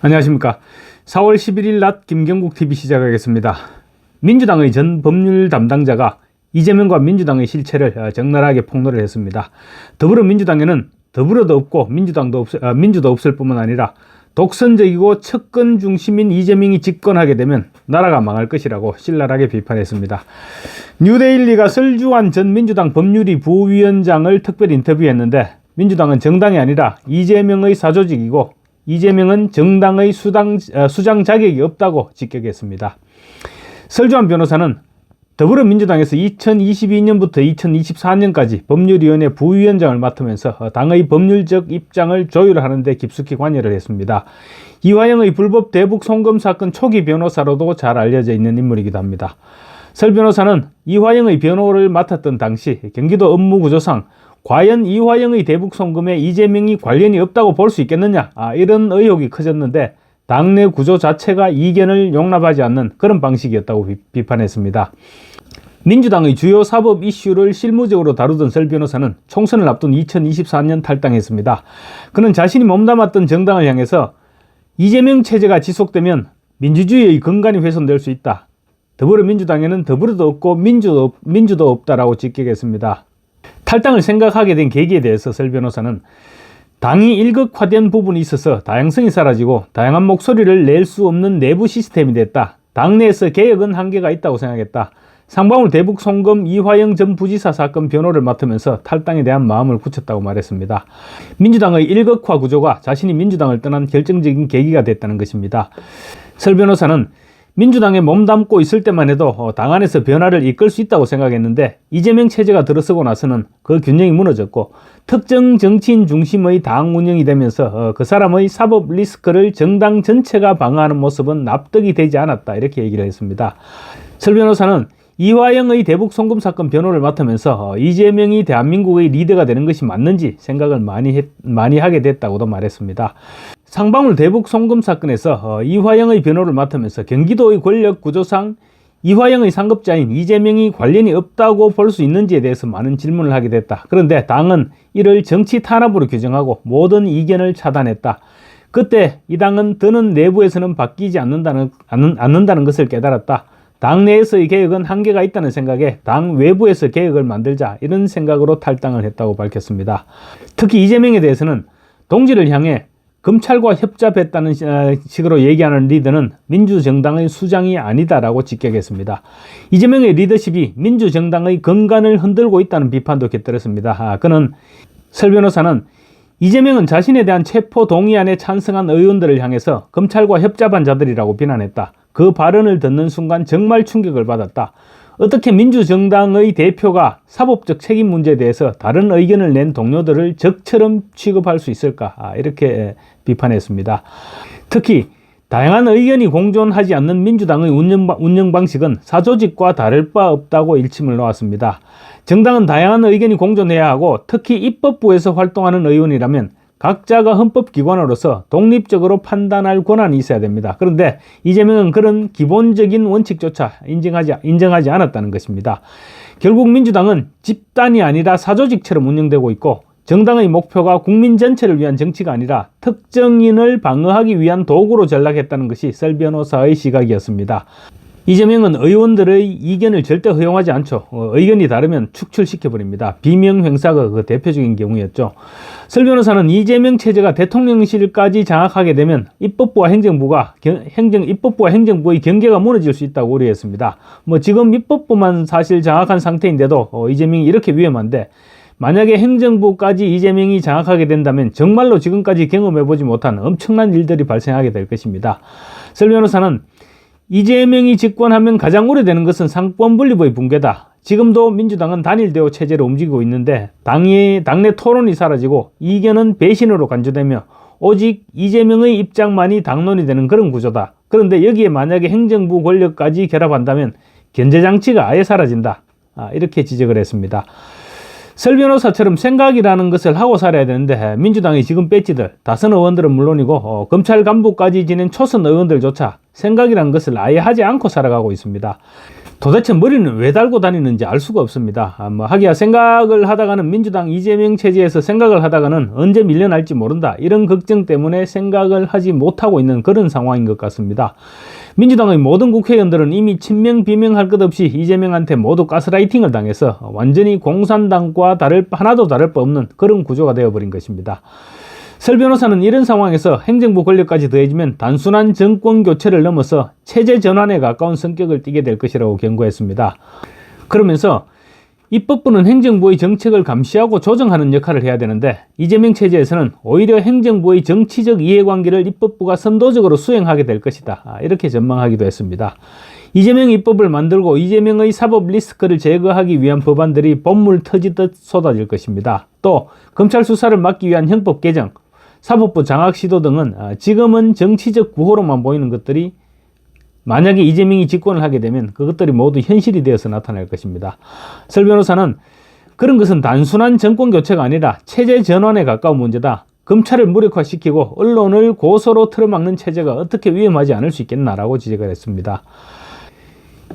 안녕하십니까. 4월 11일 낮 김경국 TV 시작하겠습니다. 민주당의 전 법률 담당자가 이재명과 민주당의 실체를 적나라하게 폭로를 했습니다. 더불어민주당에는 더불어도 없고 민주도 없을 뿐만 아니라 독선적이고 측근 중심인 이재명이 집권하게 되면 나라가 망할 것이라고 신랄하게 비판했습니다. 뉴데일리가 설주환 전 민주당 법률위 부위원장을 특별 인터뷰했는데, 민주당은 정당이 아니라 이재명의 사조직이고 이재명은 정당의 수장 자격이 없다고 직격했습니다. 설주환 변호사는 더불어민주당에서 2022년부터 2024년까지 법률위원회 부위원장을 맡으면서 당의 법률적 입장을 조율하는 데 깊숙이 관여를 했습니다. 이화영의 불법 대북 송금 사건 초기 변호사로도 잘 알려져 있는 인물이기도 합니다. 설 변호사는 이화영의 변호를 맡았던 당시 경기도 업무구조상 과연 이화영의 대북 송금에 이재명이 관련이 없다고 볼 수 있겠느냐, 이런 의혹이 커졌는데 당내 구조 자체가 이견을 용납하지 않는 그런 방식이었다고 비판했습니다. 민주당의 주요 사법 이슈를 실무적으로 다루던 설 변호사는 총선을 앞둔 2024년 탈당했습니다. 그는 자신이 몸담았던 정당을 향해서 이재명 체제가 지속되면 민주주의의 근간이 훼손될 수 있다. 더불어민주당에는 더불어도 없고 민주도 없다라고 직격했습니다. 탈당을 생각하게 된 계기에 대해서 설 변호사는 당이 일극화된 부분이 있어서 다양성이 사라지고 다양한 목소리를 낼 수 없는 내부 시스템이 됐다. 당내에서 개혁은 한계가 있다고 생각했다. 상방울 대북 송금 이화영 전 부지사 사건 변호를 맡으면서 탈당에 대한 마음을 굳혔다고 말했습니다. 민주당의 일극화 구조가 자신이 민주당을 떠난 결정적인 계기가 됐다는 것입니다. 설 변호사는 민주당에 몸담고 있을 때만 해도 당 안에서 변화를 이끌 수 있다고 생각했는데 이재명 체제가 들어서고 나서는 그 균형이 무너졌고 특정 정치인 중심의 당 운영이 되면서 그 사람의 사법 리스크를 정당 전체가 방어하는 모습은 납득이 되지 않았다, 이렇게 얘기를 했습니다. 설 변호사는 이화영의 대북 송금 사건 변호를 맡으면서 이재명이 대한민국의 리더가 되는 것이 맞는지 생각을 많이 하게 됐다고도 말했습니다. 상방울 대북 송금 사건에서 이화영의 변호를 맡으면서 경기도의 권력 구조상 이화영의 상급자인 이재명이 관련이 없다고 볼 수 있는지에 대해서 많은 질문을 하게 됐다. 그런데 당은 이를 정치 탄압으로 규정하고 모든 이견을 차단했다. 그때 이 당은 더는 내부에서는 바뀌지 않는다는 것을 깨달았다. 당 내에서의 개혁은 한계가 있다는 생각에 당 외부에서 개혁을 만들자, 이런 생각으로 탈당을 했다고 밝혔습니다. 특히 이재명에 대해서는 동지를 향해 검찰과 협잡했다는 식으로 얘기하는 리더는 민주정당의 수장이 아니다라고 직격했습니다. 이재명의 리더십이 민주정당의 근간을 흔들고 있다는 비판도 곁들였습니다. 설 변호사는 이재명은 자신에 대한 체포 동의안에 찬성한 의원들을 향해서 검찰과 협잡한 자들이라고 비난했다. 그 발언을 듣는 순간 정말 충격을 받았다. 어떻게 민주정당의 대표가 사법적 책임 문제에 대해서 다른 의견을 낸 동료들을 적처럼 취급할 수 있을까? 이렇게 비판했습니다. 특히 다양한 의견이 공존하지 않는 민주당의 운영 방식은 사조직과 다를 바 없다고 일침을 놓았습니다. 정당은 다양한 의견이 공존해야 하고 특히 입법부에서 활동하는 의원이라면 각자가 헌법기관으로서 독립적으로 판단할 권한이 있어야 됩니다. 그런데 이재명은 그런 기본적인 원칙조차 인정하지 않았다는 것입니다. 결국 민주당은 집단이 아니라 사조직처럼 운영되고 있고 정당의 목표가 국민 전체를 위한 정치가 아니라 특정인을 방어하기 위한 도구로 전락했다는 것이 설 변호사의 시각이었습니다. 이재명은 의원들의 이견을 절대 허용하지 않죠. 의견이 다르면 축출시켜버립니다. 비명횡사가 그 대표적인 경우였죠. 설 변호사는 이재명 체제가 대통령실까지 장악하게 되면 입법부와 행정부의 경계가 무너질 수 있다고 우려했습니다. 지금 입법부만 사실 장악한 상태인데도 이재명이 이렇게 위험한데, 만약에 행정부까지 이재명이 장악하게 된다면 정말로 지금까지 경험해보지 못한 엄청난 일들이 발생하게 될 것입니다. 설 변호사는 이재명이 집권하면 가장 우려되는 것은 상권 분립의 붕괴다. 지금도 민주당은 단일 대우 체제로 움직이고 있는데 당내 토론이 사라지고 이견은 배신으로 간주되며 오직 이재명의 입장만이 당론이 되는 그런 구조다. 그런데 여기에 만약에 행정부 권력까지 결합한다면 견제장치가 아예 사라진다. 이렇게 지적을 했습니다. 설 변호사처럼 생각이라는 것을 하고 살아야 되는데 민주당의 지금 배지들, 다선 의원들은 물론이고 검찰 간부까지 지낸 초선 의원들조차 생각이라는 것을 아예 하지 않고 살아가고 있습니다. 도대체 머리는 왜 달고 다니는지 알 수가 없습니다. 하기야 생각을 하다가는 민주당 이재명 체제에서 생각을 하다가는 언제 밀려날지 모른다. 이런 걱정 때문에 생각을 하지 못하고 있는 그런 상황인 것 같습니다. 민주당의 모든 국회의원들은 이미 친명 비명할 것 없이 이재명한테 모두 가스라이팅을 당해서 완전히 공산당과 하나도 다를 바 없는 그런 구조가 되어버린 것입니다. 설 변호사는 이런 상황에서 행정부 권력까지 더해지면 단순한 정권 교체를 넘어서 체제 전환에 가까운 성격을 띠게 될 것이라고 경고했습니다. 그러면서 입법부는 행정부의 정책을 감시하고 조정하는 역할을 해야 되는데 이재명 체제에서는 오히려 행정부의 정치적 이해관계를 입법부가 선도적으로 수행하게 될 것이다. 이렇게 전망하기도 했습니다. 이재명 입법을 만들고 이재명의 사법 리스크를 제거하기 위한 법안들이 본물 터지듯 쏟아질 것입니다. 또 검찰 수사를 막기 위한 형법 개정, 사법부 장악 시도 등은 지금은 정치적 구호로만 보이는 것들이 만약에 이재명이 집권을 하게 되면 그것들이 모두 현실이 되어서 나타날 것입니다. 설 변호사는 그런 것은 단순한 정권 교체가 아니라 체제 전환에 가까운 문제다. 검찰을 무력화시키고 언론을 고소로 틀어막는 체제가 어떻게 위험하지 않을 수 있겠나라고 지적을 했습니다.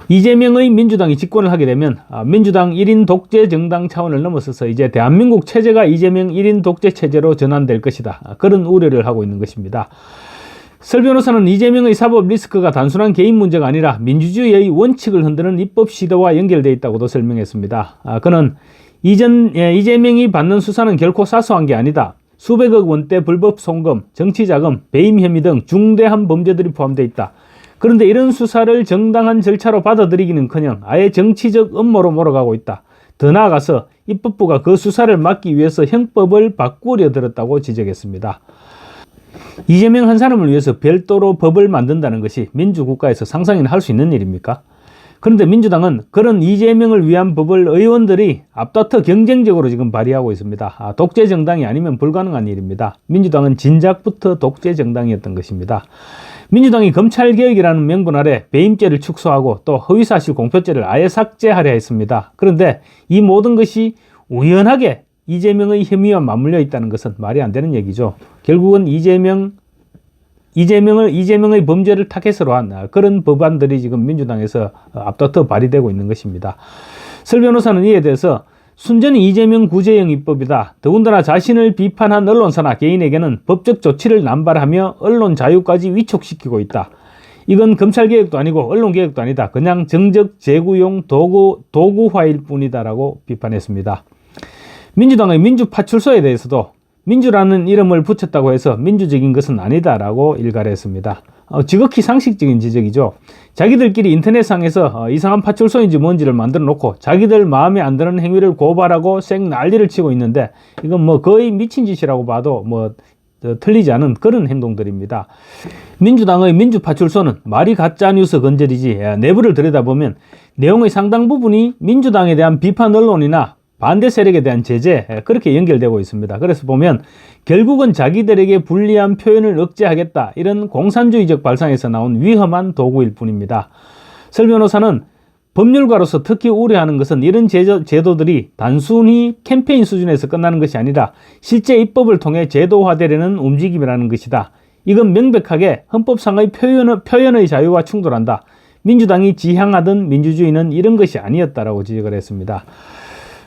이재명의 민주당이 집권을 하게 되면 민주당 1인 독재 정당 차원을 넘어서서 이제 대한민국 체제가 이재명 1인 독재 체제로 전환될 것이다. 그런 우려를 하고 있는 것입니다. 설 변호사는 이재명의 사법 리스크가 단순한 개인 문제가 아니라 민주주의의 원칙을 흔드는 입법 시도와 연결되어 있다고도 설명했습니다. 그는 이재명이 받는 수사는 결코 사소한 게 아니다. 수백억 원대 불법 송금, 정치자금, 배임 혐의 등 중대한 범죄들이 포함되어 있다. 그런데 이런 수사를 정당한 절차로 받아들이기는커녕 아예 정치적 음모로 몰아가고 있다. 더 나아가서 입법부가 그 수사를 막기 위해서 형법을 바꾸려 들었다고 지적했습니다. 이재명 한 사람을 위해서 별도로 법을 만든다는 것이 민주국가에서 상상이나 할 수 있는 일입니까? 그런데 민주당은 그런 이재명을 위한 법을 의원들이 앞다퉈 경쟁적으로 지금 발의하고 있습니다. 독재 정당이 아니면 불가능한 일입니다. 민주당은 진작부터 독재 정당이었던 것입니다. 민주당이 검찰개혁이라는 명분 아래 배임죄를 축소하고 또 허위사실 공표죄를 아예 삭제하려 했습니다. 그런데 이 모든 것이 우연하게 이재명의 혐의와 맞물려 있다는 것은 말이 안 되는 얘기죠. 결국은 이재명의 범죄를 타겟으로 한 그런 법안들이 지금 민주당에서 앞다퉈 발의되고 있는 것입니다. 설 변호사는 이에 대해서 순전히 이재명 구제형 입법이다. 더군다나 자신을 비판한 언론사나 개인에게는 법적 조치를 남발하며 언론 자유까지 위촉시키고 있다. 이건 검찰개혁도 아니고 언론개혁도 아니다. 그냥 정적 제구용 도구화일 뿐이다라고 비판했습니다. 민주당의 민주파출소에 대해서도 민주라는 이름을 붙였다고 해서 민주적인 것은 아니다라고 일갈을 했습니다. 지극히 상식적인 지적이죠. 자기들끼리 인터넷상에서 이상한 파출소인지 뭔지를 만들어 놓고 자기들 마음에 안 드는 행위를 고발하고 쌩 난리를 치고 있는데 이건 뭐 거의 미친 짓이라고 봐도 틀리지 않은 그런 행동들입니다. 민주당의 민주파출소는 말이 가짜뉴스 건절이지 내부를 들여다보면 내용의 상당 부분이 민주당에 대한 비판 언론이나 반대 세력에 대한 제재 그렇게 연결되고 있습니다. 그래서 보면 결국은 자기들에게 불리한 표현을 억제하겠다 이런 공산주의적 발상에서 나온 위험한 도구일 뿐입니다. 설 변호사는 법률가로서 특히 우려하는 것은 이런 제도들이 단순히 캠페인 수준에서 끝나는 것이 아니라 실제 입법을 통해 제도화되려는 움직임이라는 것이다. 이건 명백하게 헌법상의 표현의 자유와 충돌한다. 민주당이 지향하던 민주주의는 이런 것이 아니었다라고 지적을 했습니다.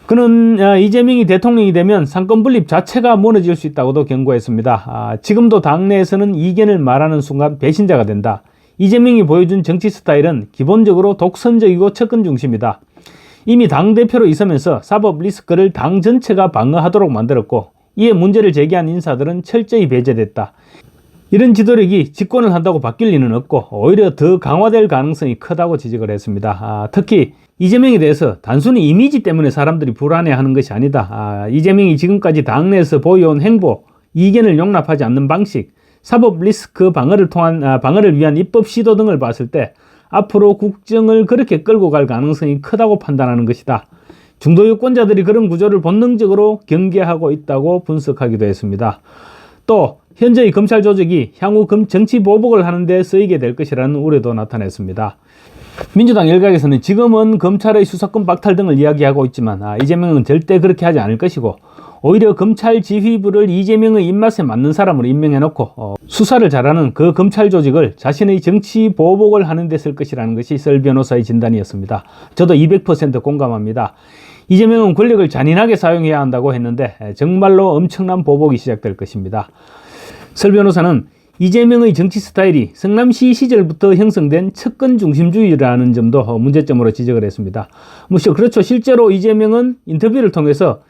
그는 이재명이 대통령이 되면 상권 분립 자체가 무너질 수 있다고도 경고했습니다. 지금도 당내에서는 이견을 말하는 순간 배신자가 된다. 이재명이 보여준 정치 스타일은 기본적으로 독선적이고 측근 중심이다. 이미 당대표로 있으면서 사법 리스크를 당 전체가 방어하도록 만들었고 이에 문제를 제기한 인사들은 철저히 배제됐다. 이런 지도력이 집권을 한다고 바뀔 리는 없고 오히려 더 강화될 가능성이 크다고 지적을 했습니다. 특히 이재명에 대해서 단순히 이미지 때문에 사람들이 불안해하는 것이 아니다. 이재명이 지금까지 당내에서 보여온 행보, 이견을 용납하지 않는 방식, 사법 리스크 방어를 위한 입법 시도 등을 봤을 때 앞으로 국정을 그렇게 끌고 갈 가능성이 크다고 판단하는 것이다. 중도 유권자들이 그런 구조를 본능적으로 경계하고 있다고 분석하기도 했습니다. 또 현재의 검찰 조직이 향후 정치 보복을 하는 데 쓰이게 될 것이라는 우려도 나타냈습니다. 민주당 일각에서는 지금은 검찰의 수사권 박탈 등을 이야기하고 있지만 이재명은 절대 그렇게 하지 않을 것이고 오히려 검찰 지휘부를 이재명의 입맛에 맞는 사람으로 임명해놓고 수사를 잘하는 그 검찰 조직을 자신의 정치 보복을 하는 데 쓸 것이라는 것이 설 변호사의 진단이었습니다. 저도 200% 공감합니다. 이재명은 권력을 잔인하게 사용해야 한다고 했는데 정말로 엄청난 보복이 시작될 것입니다. 설 변호사는 이재명의 정치 스타일이 성남시 시절부터 형성된 측근 중심주의라는 점도 문제점으로 지적을 했습니다. 그렇죠. 실제로 이재명은 인터뷰를 통해서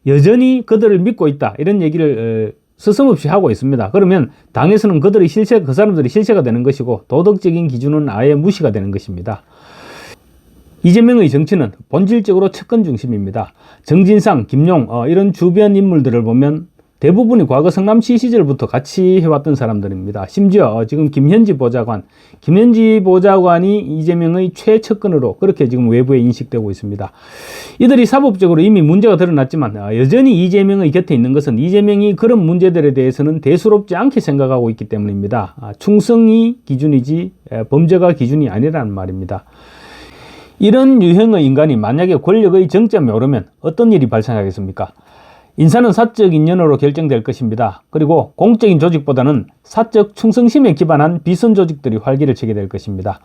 여전히 그들을 믿고 있다, 이런 얘기를 서슴없이 하고 있습니다. 그러면 당에서는 그 사람들이 실체가 되는 것이고 도덕적인 기준은 아예 무시가 되는 것입니다. 이재명의 정치는 본질적으로 측근 중심입니다. 정진상, 김용 이런 주변 인물들을 보면 대부분이 과거 성남시 시절부터 같이 해왔던 사람들입니다. 심지어 지금 김현지 보좌관이 이재명의 최측근으로 그렇게 지금 외부에 인식되고 있습니다. 이들이 사법적으로 이미 문제가 드러났지만 여전히 이재명의 곁에 있는 것은 이재명이 그런 문제들에 대해서는 대수롭지 않게 생각하고 있기 때문입니다. 충성이 기준이지 범죄가 기준이 아니라는 말입니다. 이런 유형의 인간이 만약에 권력의 정점에 오르면 어떤 일이 발생하겠습니까? 인사는 사적 인연으로 결정될 것입니다. 그리고 공적인 조직보다는 사적 충성심에 기반한 비선 조직들이 활기를 치게 될 것입니다.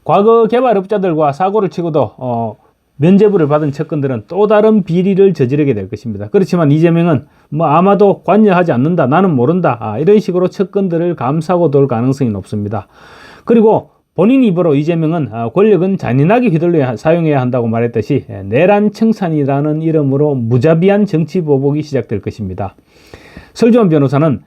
과거 개발업자들과 사고를 치고도 면죄부를 받은 측근들은 또 다른 비리를 저지르게 될 것입니다. 그렇지만 이재명은 아마도 관여하지 않는다, 나는 모른다, 이런 식으로 측근들을 감싸고 돌 가능성이 높습니다. 그리고 본인 입으로 이재명은 권력은 잔인하게 휘둘려 사용해야 한다고 말했듯이 내란 청산이라는 이름으로 무자비한 정치 보복이 시작될 것입니다. 설주환 변호사는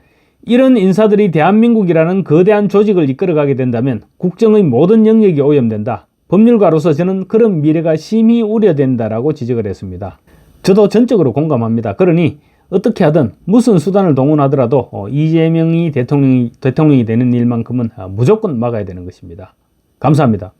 이런 인사들이 대한민국이라는 거대한 조직을 이끌어가게 된다면 국정의 모든 영역이 오염된다. 법률가로서 저는 그런 미래가 심히 우려된다라고 지적을 했습니다. 저도 전적으로 공감합니다. 그러니 어떻게 하든 무슨 수단을 동원하더라도 이재명이 대통령이 되는 일만큼은 무조건 막아야 되는 것입니다. 감사합니다.